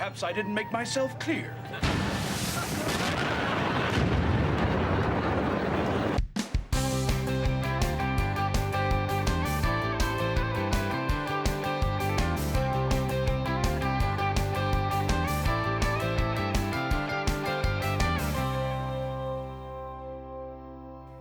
Perhaps I didn't make myself clear.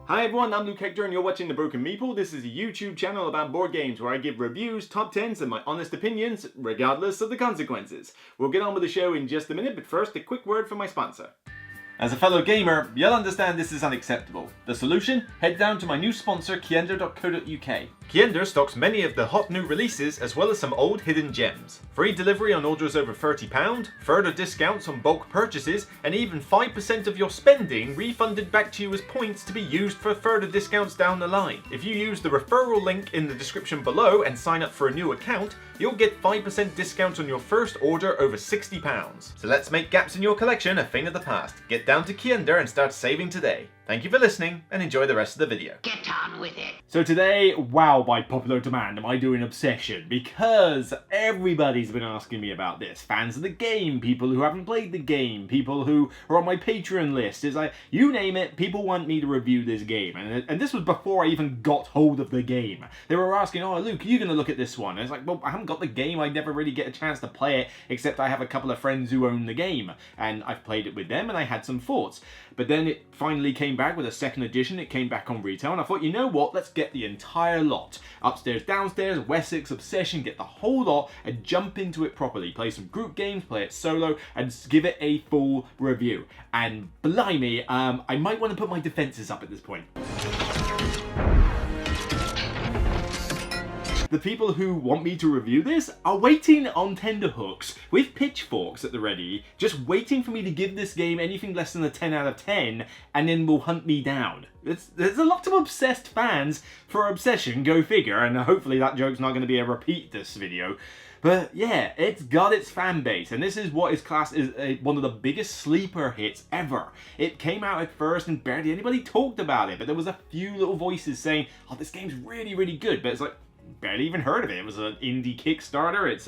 Hi everyone, I'm Luke Hector and you're watching The Broken Meeple. This is a YouTube channel about board games where I give reviews, top 10s and my honest opinions, regardless of the consequences. We'll get on with the show in just a minute, but first a quick word from my sponsor. As a fellow gamer, you'll understand this is unacceptable. The solution? Head down to my new sponsor, Kiender.co.uk. Kiender stocks many of the hot new releases as well as some old hidden gems. Free delivery on orders over £30, further discounts on bulk purchases, and even 5% of your spending refunded back to you as points to be used for further discounts down the line. If you use the referral link in the description below and sign up for a new account, you'll get 5% discount on your first order over £60. So let's make gaps in your collection a thing of the past. Get down to Kiender and start saving today. Thank you for listening and enjoy the rest of the video. Get on with it. So today, wow, by popular demand, am I doing Obsession? Because everybody's been asking me about this. Fans of the game, people who haven't played the game, people who are on my Patreon list. It's like, you name it, people want me to review this game. And this was before I even got hold of the game. They were asking, oh Luke, are you going to look at this one? And it's like, well, I haven't got the game, I never really get a chance to play it, except I have a couple of friends who own the game. And I've played it with them and I had some thoughts. But then it finally came back with a second edition, it came back on retail, and I thought, you know what, let's get the entire lot. Upstairs, downstairs, Wessex, Obsession, get the whole lot and jump into it properly. Play some group games, play it solo, and give it a full review. And blimey, I might want to put my defences up at this point. The people who want me to review this are waiting on tenterhooks with pitchforks at the ready, just waiting for me to give this game anything less than a 10 out of 10 and then will hunt me down. There's a lot of obsessed fans for Obsession, go figure, and hopefully that joke's not going to be a repeat this video. But yeah, it's got its fan base, and this is what is classed as one of the biggest sleeper hits ever. It came out at first and barely anybody talked about it, but there was a few little voices saying, oh, this game's really, really good, but it's like, barely even heard of it. It was an indie Kickstarter. It's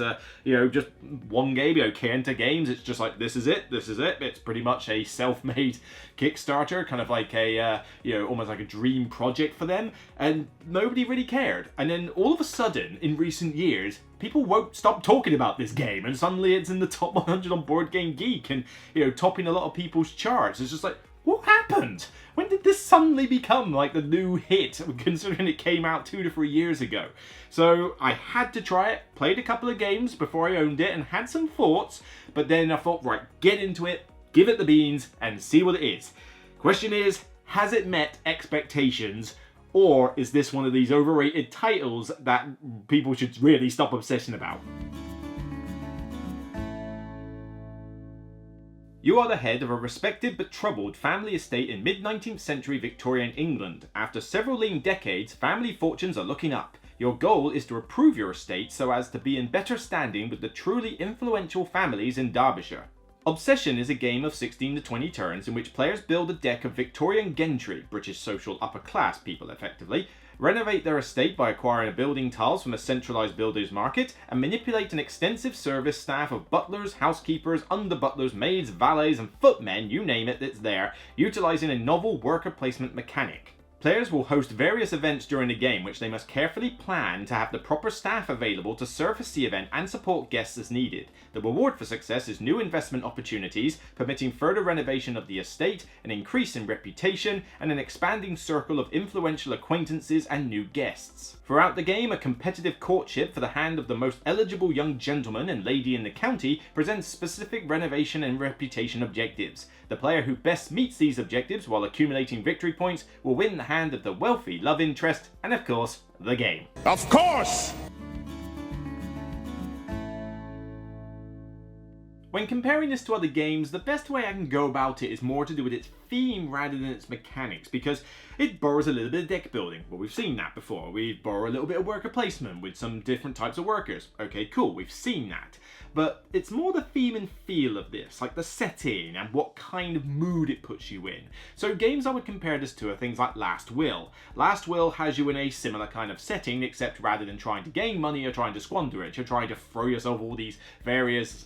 just one game, Kenta Games. It's just like, this is it. It's pretty much a self-made Kickstarter, kind of like a, almost like a dream project for them. And nobody really cared. And then all of a sudden, in recent years, people won't stop talking about this game. And suddenly it's in the top 100 on Board Game Geek and, topping a lot of people's charts. It's just like, what happened? When did this suddenly become like the new hit, considering it came out 2 to 3 years ago? So I had to try it, played a couple of games before I owned it and had some thoughts, but then I thought, right, get into it, give it the beans and see what it is. Question is, has it met expectations, or is this one of these overrated titles that people should really stop obsessing about? You are the head of a respected but troubled family estate in mid-19th century Victorian England. After several lean decades, family fortunes are looking up. Your goal is to improve your estate so as to be in better standing with the truly influential families in Derbyshire. Obsession is a game of 16 to 20 turns in which players build a deck of Victorian gentry, British social upper class people effectively, renovate their estate by acquiring building tiles from a centralized builders market, and manipulate an extensive service staff of butlers, housekeepers, underbutlers, maids, valets and footmen, you name it, that's there, utilizing a novel worker placement mechanic. Players will host various events during the game which they must carefully plan to have the proper staff available to service the event and support guests as needed. The reward for success is new investment opportunities, permitting further renovation of the estate, an increase in reputation, and an expanding circle of influential acquaintances and new guests. Throughout the game, a competitive courtship for the hand of the most eligible young gentleman and lady in the county presents specific renovation and reputation objectives. The player who best meets these objectives while accumulating victory points will win the hand of the wealthy love interest and, of course, the game. Of course! When comparing this to other games, the best way I can go about it is more to do with its theme rather than its mechanics, because it borrows a little bit of deck building. Well, we've seen that before. We borrow a little bit of worker placement with some different types of workers. Okay, cool, we've seen that. But it's more the theme and feel of this, like the setting and what kind of mood it puts you in. So games I would compare this to are things like Last Will. Last Will has you in a similar kind of setting, except rather than trying to gain money, you're trying to squander it. You're trying to throw yourself all these various,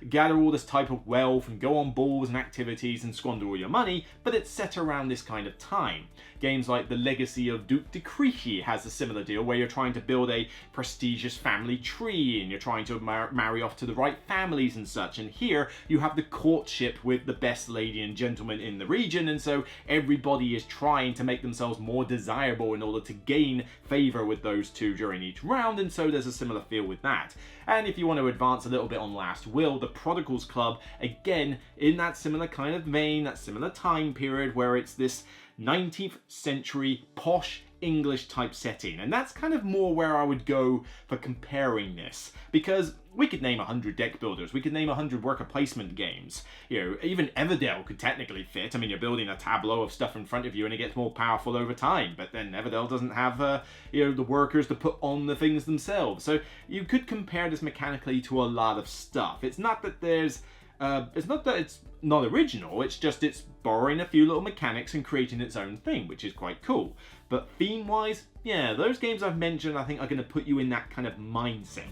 gather all this type of wealth and go on balls and activities and squander all your money, but it's set around this kind of time. Games like The Legacy of Duke de Crecy has a similar deal where you're trying to build a prestigious family tree and you're trying to marry off to the right families and such. And here you have the courtship with the best lady and gentleman in the region, and so everybody is trying to make themselves more desirable in order to gain favor with those two during each round, and so there's a similar feel with that. And if you want to advance a little bit on Last Will, the Prodigals Club, again in that similar kind of vein, that similar time period where it's this 19th century posh English type setting, and that's kind of more where I would go for comparing this, because we could name 100 deck builders, we could name 100 worker placement games, even Everdell could technically fit. I mean, you're building a tableau of stuff in front of you and it gets more powerful over time, but then Everdell doesn't have the workers to put on the things themselves, so you could compare this mechanically to a lot of stuff. It's not that it's not original, it's just it's borrowing a few little mechanics and creating its own thing, which is quite cool. But theme-wise, yeah, those games I've mentioned I think are going to put you in that kind of mindset.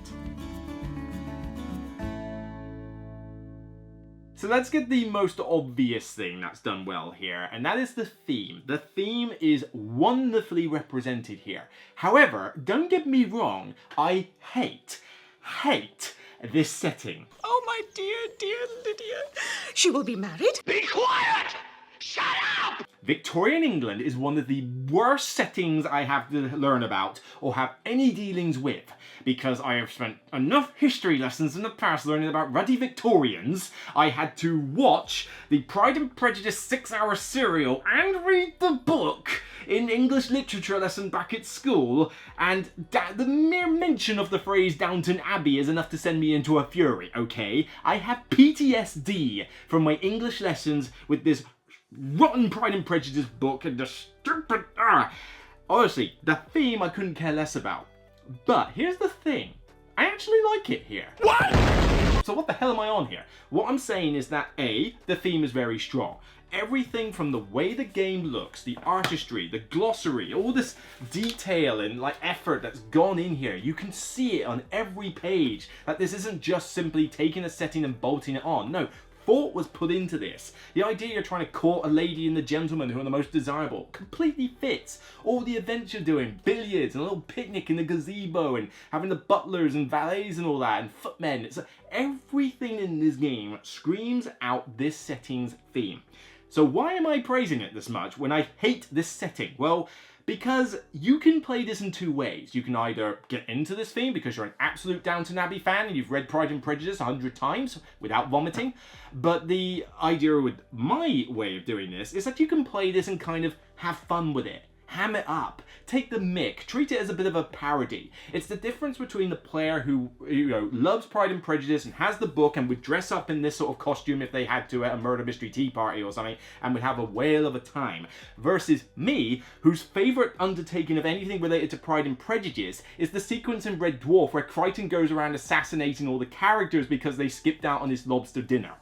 So let's get the most obvious thing that's done well here, and that is the theme. The theme is wonderfully represented here. However, don't get me wrong, I hate this setting. Oh, my dear Lydia. She will be married? Be quiet! Shut up! Victorian England is one of the worst settings I have to learn about or have any dealings with, because I have spent enough history lessons in the past learning about ruddy Victorians. I had to watch the Pride and Prejudice 6-hour serial and read the book in English literature lesson back at school, and the mere mention of the phrase Downton Abbey is enough to send me into a fury, okay? I have PTSD from my English lessons with this rotten Pride and Prejudice book and the stupid... Honestly, the theme I couldn't care less about. But here's the thing, I actually like it here. What? So what the hell am I on here? What I'm saying is that A, the theme is very strong. Everything from the way the game looks, the artistry, the glossary, all this detail and effort that's gone in here, you can see it on every page, that this isn't just simply taking a setting and bolting it on. No, thought was put into this. The idea you're trying to court a lady and the gentleman who are the most desirable completely fits. All the events you're doing, billiards and a little picnic in the gazebo and having the butlers and valets and all that and footmen. It's everything in this game screams out this setting's theme. So why am I praising it this much when I hate this setting? Well, because you can play this in two ways. You can either get into this theme because you're an absolute Downton Abbey fan and you've read Pride and Prejudice 100 times without vomiting. But the idea with my way of doing this is that you can play this and kind of have fun with it. Ham it up, take the mick, treat it as a bit of a parody. It's the difference between the player who loves Pride and Prejudice and has the book and would dress up in this sort of costume if they had to at a murder mystery tea party or something and would have a whale of a time, versus me, whose favourite undertaking of anything related to Pride and Prejudice is the sequence in Red Dwarf where Crichton goes around assassinating all the characters because they skipped out on his lobster dinner.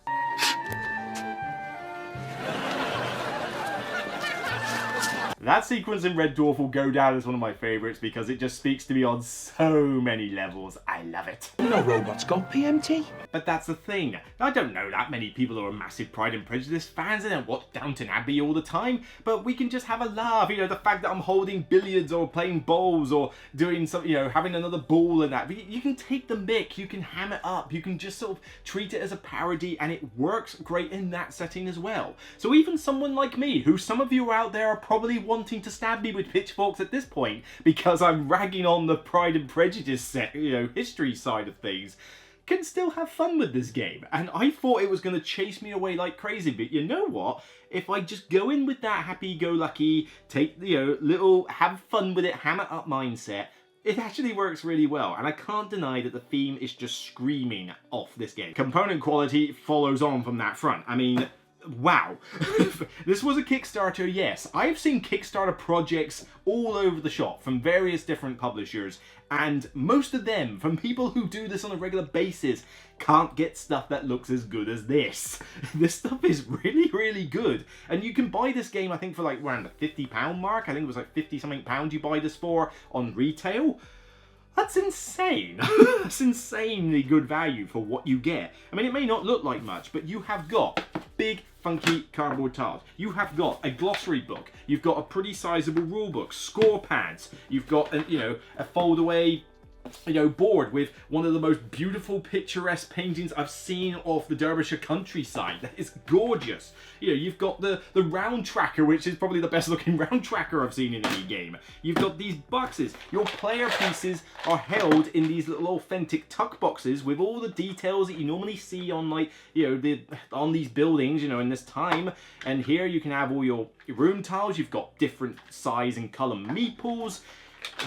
That sequence in Red Dwarf will go down as one of my favourites because it just speaks to me on so many levels. I love it. No robots got PMT. But that's the thing. I don't know that many people who are massive Pride and Prejudice fans and don't watch Downton Abbey all the time, but we can just have a laugh. The fact that I'm holding billiards or playing bowls or doing some, having another ball and that. You can take the mick, you can ham it up, you can just sort of treat it as a parody, and it works great in that setting as well. So even someone like me, who some of you out there are probably wanting to stab me with pitchforks at this point because I'm ragging on the Pride and Prejudice history side of things, can still have fun with this game. And I thought it was going to chase me away like crazy, but you know what? If I just go in with that happy-go-lucky, take little have fun with it, ham it up mindset, it actually works really well, and I can't deny that the theme is just screaming off this game. Component quality follows on from that front. I mean, wow. This was a Kickstarter, yes. I've seen Kickstarter projects all over the shop from various different publishers, and most of them, from people who do this on a regular basis, can't get stuff that looks as good as this. This stuff is really, really good. And you can buy this game, I think, for like around the £50 mark. I think it was like 50 something pounds you buy this for on retail. That's insane. That's insanely good value for what you get. I mean, it may not look like much, but you have got big, funky cardboard tiles. You have got a glossary book. You've got a pretty sizable rule book, score pads. You've got, a fold-away board with one of the most beautiful picturesque paintings I've seen of the Derbyshire countryside. That is gorgeous. You've got the round tracker, which is probably the best looking round tracker I've seen in any game. You've got these boxes. Your player pieces are held in these little authentic tuck boxes with all the details that you normally see on on these buildings, in this time. And here you can have all your room tiles. You've got different size and color meeples.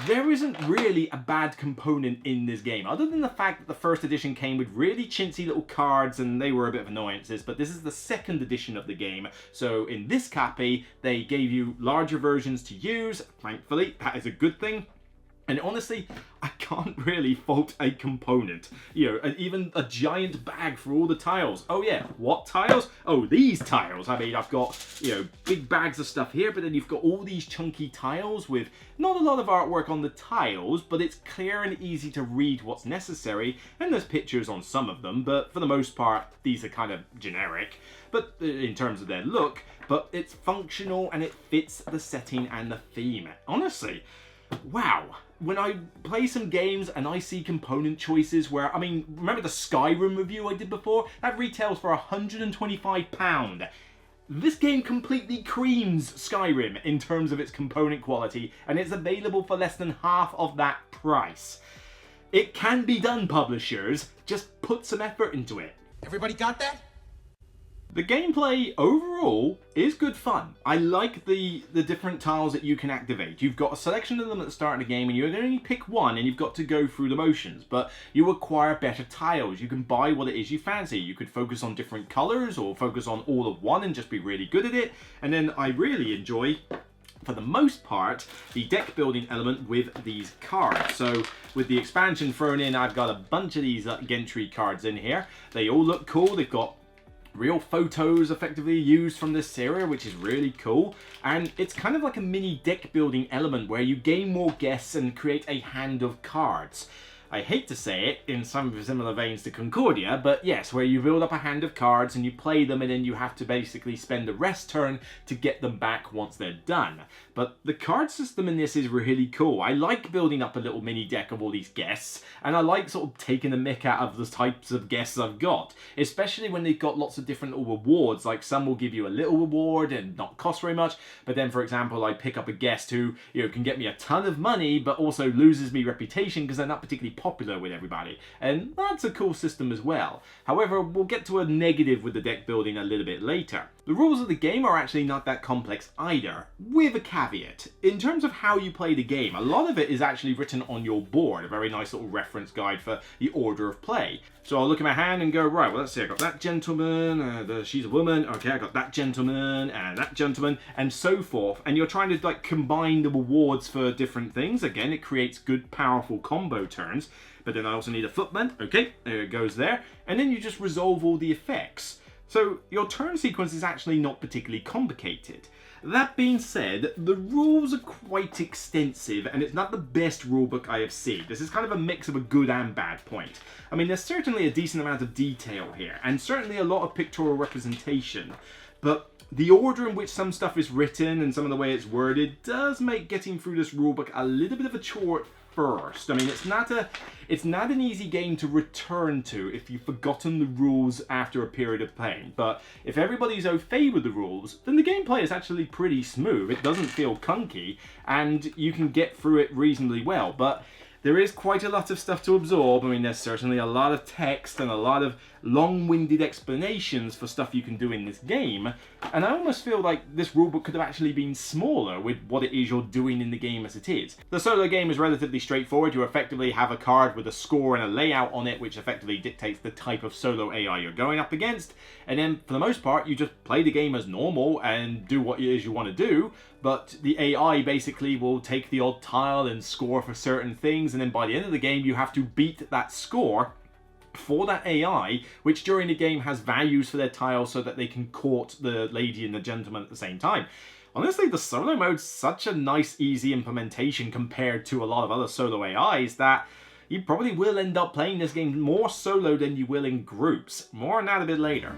There isn't really a bad component in this game, other than the fact that the first edition came with really chintzy little cards and they were a bit of annoyances, but this is the second edition of the game, so in this copy they gave you larger versions to use. Thankfully, that is a good thing. And honestly, I can't really fault a component. Even a giant bag for all the tiles. Oh yeah, what tiles? Oh, these tiles. I mean, I've got, big bags of stuff here, but then you've got all these chunky tiles with not a lot of artwork on the tiles, but it's clear and easy to read what's necessary. And there's pictures on some of them, but for the most part, these are kind of generic. But in terms of their look, but it's functional and it fits the setting and the theme. Honestly, wow. When I play some games and I see component choices where, remember the Skyrim review I did before? That retails for £125. This game completely creams Skyrim in terms of its component quality, and it's available for less than half of that price. It can be done, publishers. Just put some effort into it. Everybody got that? The gameplay overall is good fun. I like the different tiles that you can activate. You've got a selection of them at the start of the game and you only pick one and you've got to go through the motions, but you acquire better tiles. You can buy what it is you fancy. You could focus on different colours or focus on all of one and just be really good at it. And then I really enjoy, for the most part, the deck building element with these cards. So with the expansion thrown in, I've got a bunch of these gentry cards in here. They all look cool. They've got real photos effectively used from this area, which is really cool. And it's kind of like a mini deck building element where you gain more guests and create a hand of cards. I hate to say it in some similar veins to Concordia, but yes, where you build up a hand of cards and you play them and then you have to basically spend a rest turn to get them back once they're done. But the card system in this is really cool. I like building up a little mini deck of all these guests, and I like sort of taking the mick out of the types of guests I've got, especially when they've got lots of different little rewards. Like some will give you a little reward and not cost very much, but then for example I pick up a guest who can get me a ton of money but also loses me reputation because they're not particularly popular with everybody, and that's a cool system as well. However, we'll get to a negative with the deck building a little bit later. The rules of the game are actually not that complex either, with a caveat. In terms of how you play the game, a lot of it is actually written on your board, a very nice little reference guide for the order of play. So I'll look at my hand and go, right, well let's see, I got that gentleman, she's a woman, okay, I got that gentleman, and so forth. And you're trying to combine the rewards for different things. Again, it creates good, powerful combo turns. But then I also need a footman, okay, there it goes there. And then you just resolve all the effects. So your turn sequence is actually not particularly complicated. That being said, the rules are quite extensive and it's not the best rulebook I have seen. This is kind of a mix of a good and bad point. I mean, there's certainly a decent amount of detail here and certainly a lot of pictorial representation, but the order in which some stuff is written and some of the way it's worded does make getting through this rulebook a little bit of a chore at first. I mean, it's not an easy game to return to if you've forgotten the rules after a period of playing, but if everybody's au fait with the rules, then the gameplay is actually pretty smooth. It doesn't feel clunky and you can get through it reasonably well, but there is quite a lot of stuff to absorb. I mean, there's certainly a lot of text and a lot of long-winded explanations for stuff you can do in this game, and I almost feel like this rulebook could have actually been smaller with what it is you're doing in the game as it is. The solo game is relatively straightforward. You effectively have a card with a score and a layout on it, which effectively dictates the type of solo AI you're going up against, and then for the most part you just play the game as normal and do what it is you want to do, but the AI basically will take the odd tile and score for certain things, and then by the end of the game you have to beat that score for that AI, which during the game has values for their tiles so that they can court the lady and the gentleman at the same time. Honestly, the solo mode's such a nice, easy implementation compared to a lot of other solo AIs that you probably will end up playing this game more solo than you will in groups. More on that a bit later.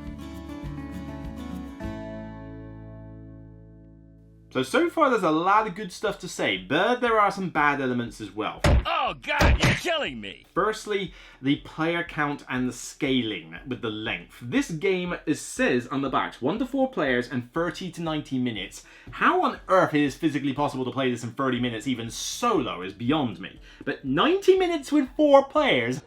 So far there's a lot of good stuff to say, but there are some bad elements as well. Oh God, you're killing me! Firstly, the player count and the scaling with the length. This game says on the back 1 to 4 players and 30 to 90 minutes. How on earth it is physically possible to play this in 30 minutes even solo is beyond me. But 90 minutes with 4 players?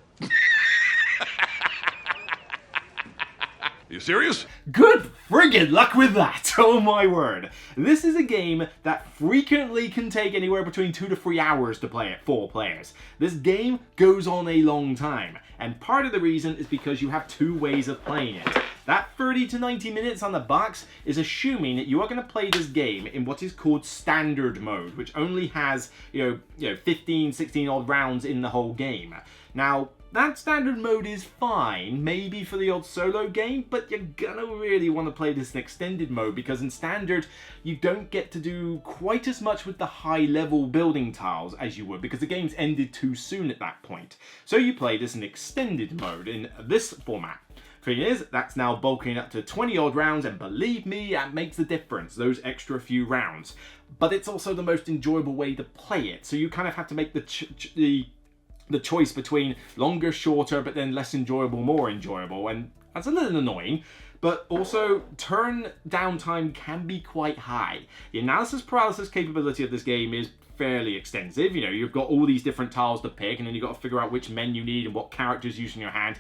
You serious? Good friggin' luck with that, oh my word. This is a game that frequently can take anywhere between 2 to 3 hours to play at 4 players. This game goes on a long time, and part of the reason is because you have 2 ways of playing it. That 30 to 90 minutes on the box is assuming that you are going to play this game in what is called standard mode, which only has, 15, 16 odd rounds in the whole game. Now, that standard mode is fine, maybe for the odd solo game, but you're gonna really want to play this in extended mode because in standard you don't get to do quite as much with the high level building tiles as you would because the game's ended too soon at that point. So you play this in extended mode in this format. Thing is, that's now bulking up to 20 odd rounds, and believe me, that makes a difference, those extra few rounds. But it's also the most enjoyable way to play it, so you kind of have to make the choice between longer, shorter, but then less enjoyable, more enjoyable, and that's a little annoying. But also, turn downtime can be quite high. The analysis paralysis capability of this game is fairly extensive. You've got all these different tiles to pick, and then you've got to figure out which men you need and what characters you use in your hand.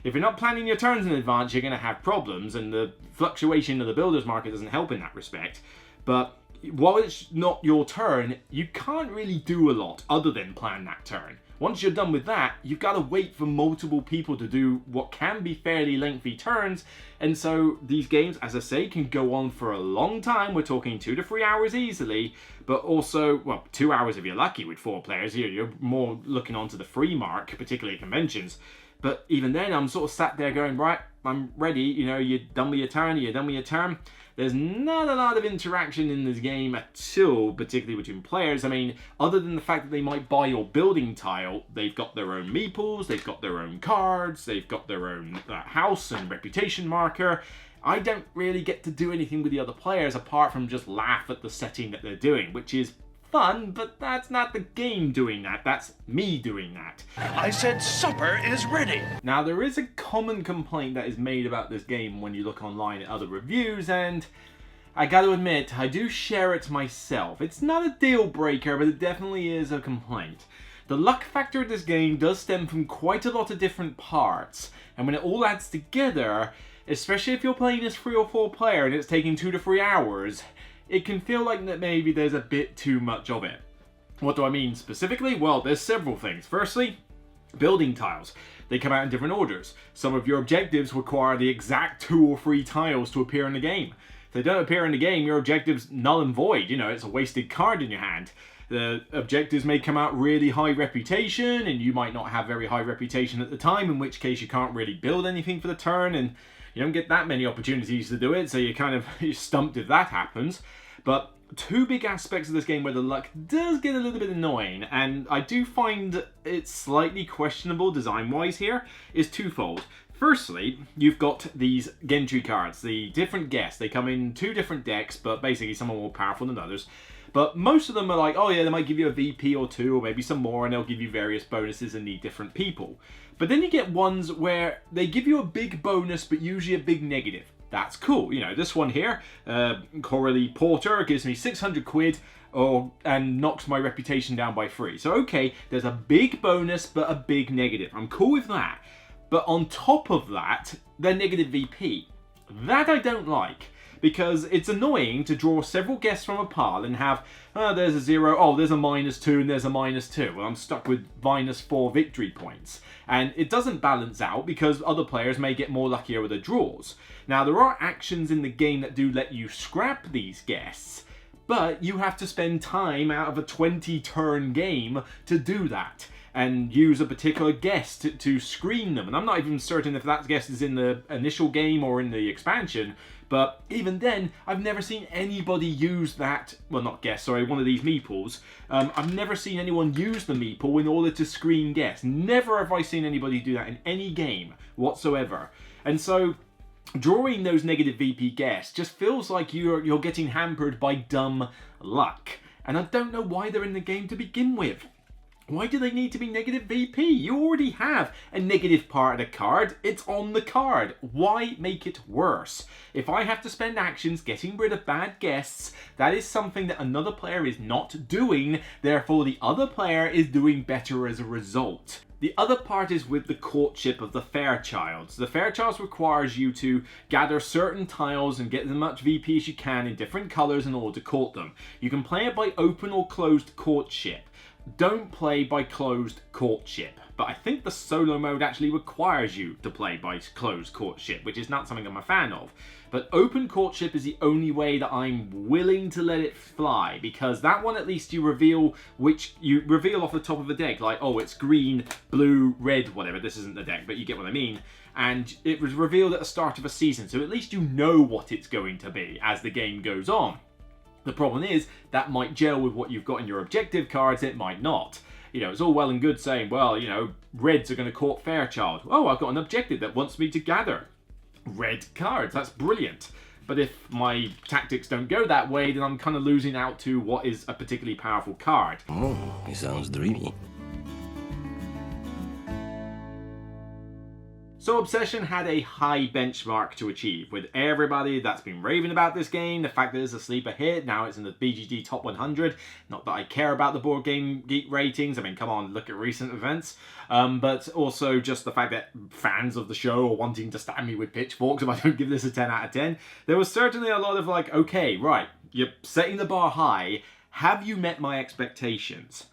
If you're not planning your turns in advance, you're going to have problems, and the fluctuation of the builder's market doesn't help in that respect. But while it's not your turn, you can't really do a lot other than plan that turn. Once you're done with that, you've got to wait for multiple people to do what can be fairly lengthy turns, and so these games, as I say, can go on for a long time. We're talking 2 to 3 hours easily, but also, well, 2 hours if you're lucky with 4 players. You're more looking onto the 3 mark, particularly at conventions. But even then, I'm sort of sat there going, right, I'm ready, you're done with your turn, you're done with your turn. There's not a lot of interaction in this game at all, particularly between players. I mean, other than the fact that they might buy your building tile, they've got their own meeples, they've got their own cards, they've got their own house and reputation marker. I don't really get to do anything with the other players apart from just laugh at the setting that they're doing, which is fun, but that's not the game doing that, that's me doing that. I said supper is ready. Now, there is a common complaint that is made about this game when you look online at other reviews, and I gotta admit, I do share it myself. It's not a deal breaker, but it definitely is a complaint. The luck factor of this game does stem from quite a lot of different parts, and when it all adds together, especially if you're playing as 3 or 4 player and it's taking 2 to 3 hours, it can feel like that maybe there's a bit too much of it. What do I mean specifically? Well, there's several things. Firstly, building tiles. They come out in different orders. Some of your objectives require the exact 2 or 3 tiles to appear in the game. If they don't appear in the game, your objective's null and void. It's a wasted card in your hand. The objectives may come out really high reputation, and you might not have very high reputation at the time, in which case you can't really build anything for the turn, and you don't get that many opportunities to do it, so you're stumped if that happens. But 2 big aspects of this game where the luck does get a little bit annoying, and I do find it slightly questionable design-wise here, is twofold. Firstly, you've got these gentry cards, the different guests. They come in 2 different decks, but basically some are more powerful than others. But most of them are like, oh yeah, they might give you a VP or 2, or maybe some more, and they'll give you various bonuses and need different people. But then you get ones where they give you a big bonus, but usually a big negative. That's cool. This one here, Coralie Porter, gives me 600 quid, and knocks my reputation down by 3. So okay, there's a big bonus but a big negative. I'm cool with that. But on top of that, they're negative VP. That I don't like, because it's annoying to draw several guests from a pile and have, there's a 0, oh, there's a -2 and there's a -2. Well, I'm stuck with -4 victory points. And it doesn't balance out because other players may get more luckier with the draws. Now, there are actions in the game that do let you scrap these guests, but you have to spend time out of a 20-turn game to do that, and use a particular guest to screen them. And I'm not even certain if that guest is in the initial game or in the expansion, but even then, I've never seen anybody use that, well, not guest, sorry, one of these meeples. I've never seen anyone use the meeple in order to screen guests. Never have I seen anybody do that in any game whatsoever. And so, drawing those negative VP guests just feels like you're getting hampered by dumb luck. And I don't know why they're in the game to begin with. Why do they need to be negative VP? You already have a negative part of the card. It's on the card. Why make it worse? If I have to spend actions getting rid of bad guests, that is something that another player is not doing. Therefore, the other player is doing better as a result. The other part is with the courtship of the Fairchilds. The Fairchilds requires you to gather certain tiles and get as much VP as you can in different colours in order to court them. You can play it by open or closed courtship. Don't play by closed courtship, but I think the solo mode actually requires you to play by closed courtship, which is not something I'm a fan of. But open courtship is the only way that I'm willing to let it fly, because that one at least you reveal off the top of the deck, like, oh, it's green, blue, red, whatever. This isn't the deck, but you get what I mean. And it was revealed at the start of a season, so at least you know what it's going to be as the game goes on. The problem is, that might gel with what you've got in your objective cards, it might not. You know, it's all well and good saying, well, you know, reds are going to court Fairchild. Oh, I've got an objective that wants me to gather red cards, that's brilliant. But if my tactics don't go that way, then I'm kind of losing out to what is a particularly powerful card. Oh, it sounds dreamy. So Obsession had a high benchmark to achieve, with everybody that's been raving about this game, the fact that it's a sleeper hit, now it's in the BGG Top 100, not that I care about the Board Game Geek ratings, I mean, come on, look at recent events, but also just the fact that fans of the show are wanting to stab me with pitchforks if I don't give this a 10 out of 10. There was certainly a lot of like, okay, right, you're setting the bar high, have you met my expectations?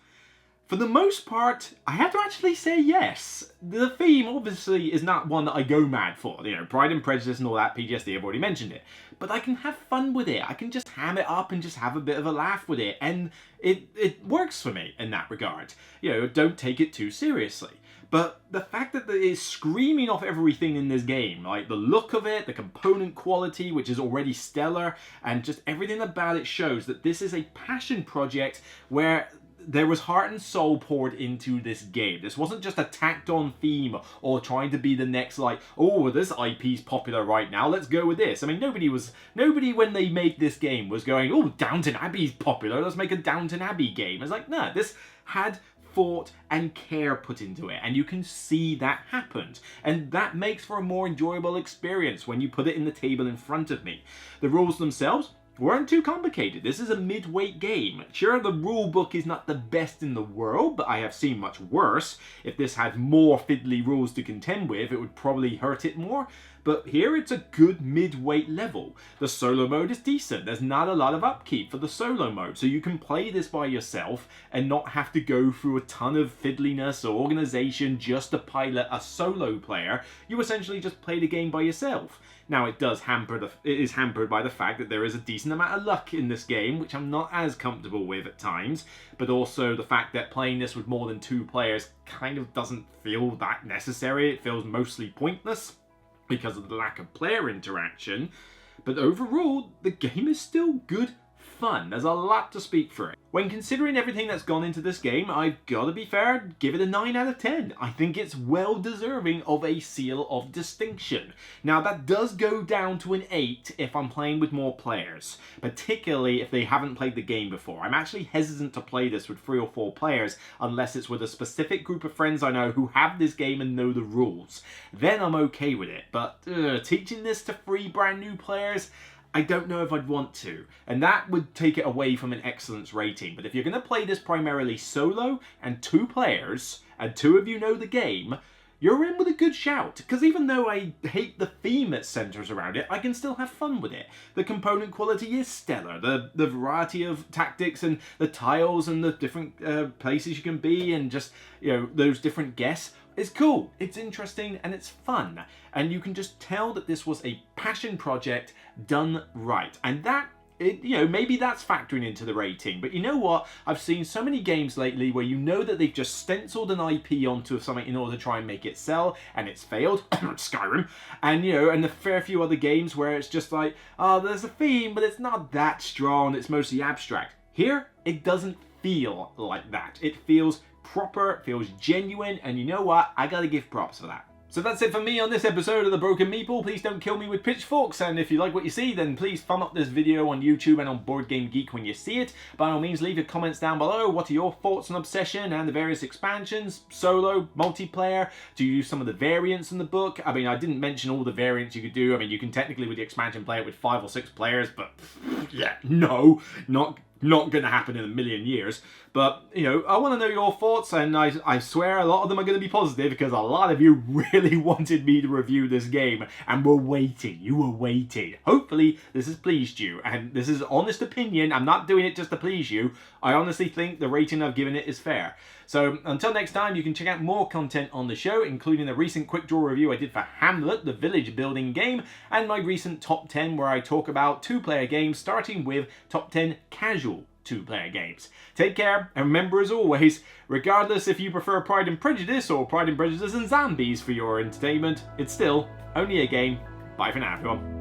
For the most part, I have to actually say yes. The theme, obviously, is not one that I go mad for. You know, Pride and Prejudice and all that, PTSD, I've already mentioned it. But I can have fun with it. I can just ham it up and just have a bit of a laugh with it. And it works for me in that regard. You know, don't take it too seriously. But the fact that it is screaming off everything in this game, like the look of it, the component quality, which is already stellar, and just everything about it shows that this is a passion project where there was heart and soul poured into this game. This wasn't just a tacked on theme or trying to be the next, like, oh, this IP's popular right now, let's go with this. I mean, nobody when they made this game was going, oh, Downton Abbey's popular, let's make a Downton Abbey game. It's like, no, this had thought and care put into it, and you can see that happened, and that makes for a more enjoyable experience when you put it in the table in front of me. The rules themselves weren't too complicated. This is a mid-weight game. Sure, the rulebook is not the best in the world, but I have seen much worse. If this had more fiddly rules to contend with, it would probably hurt it more. But here it's a good mid-weight level. The solo mode is decent. There's not a lot of upkeep for the solo mode, so you can play this by yourself and not have to go through a ton of fiddliness or organization just to pilot a solo player. You essentially just play the game by yourself. Now it is hampered by the fact that there is a decent amount of luck in this game, which I'm not as comfortable with at times, but also the fact that playing this with more than 2 players kind of doesn't feel that necessary. It feels mostly pointless because of the lack of player interaction. But overall, the game is still good fun. There's a lot to speak for it. When considering everything that's gone into this game, I've got to be fair, give it a 9 out of 10. I think it's well deserving of a seal of distinction. Now that does go down to an 8 if I'm playing with more players, particularly if they haven't played the game before. I'm actually hesitant to play this with 3 or 4 players unless it's with a specific group of friends I know who have this game and know the rules. Then I'm okay with it, but teaching this to 3 brand new players, I don't know if I'd want to, and that would take it away from an excellence rating. But if you're going to play this primarily solo and 2 players, and 2 of you know the game, you're in with a good shout, because even though I hate the theme that centres around it, I can still have fun with it. The component quality is stellar, the variety of tactics and the tiles and the different places you can be, and just, you know, those different guests. It's cool, it's interesting, and it's fun. And you can just tell that this was a passion project done right. And that, you know, maybe that's factoring into the rating. But you know what? I've seen so many games lately where you know that they've just stenciled an IP onto something in order to try and make it sell, and it's failed. Skyrim. And, you know, and a fair few other games where it's just like, oh, there's a theme, but it's not that strong, it's mostly abstract. Here, it doesn't feel like that. It feels proper, feels genuine, and you know what? I gotta give props for that. So that's it for me on this episode of The Broken Meeple. Please don't kill me with pitchforks, and if you like what you see, then please thumb up this video on YouTube and on Board Game Geek when you see it. By all means, leave your comments down below. What are your thoughts on Obsession and the various expansions? Solo, multiplayer? Do you use some of the variants in the book? I mean, I didn't mention all the variants you could do. I mean, you can technically with the expansion play it with 5 or 6 players, but yeah, no, not gonna happen in a million years. But, you know, I want to know your thoughts, and I swear a lot of them are going to be positive, because a lot of you really wanted me to review this game and were waiting. You were waiting. Hopefully this has pleased you, and this is honest opinion. I'm not doing it just to please you. I honestly think the rating I've given it is fair. So until next time, you can check out more content on the show, including the recent quick draw review I did for Hamlet, the village building game, and my recent top 10 where I talk about 2-player games, starting with top 10 casual 2-player games. Take care, and remember, as always, regardless if you prefer Pride and Prejudice or Pride and Prejudice and Zombies for your entertainment, it's still only a game. Bye for now, everyone.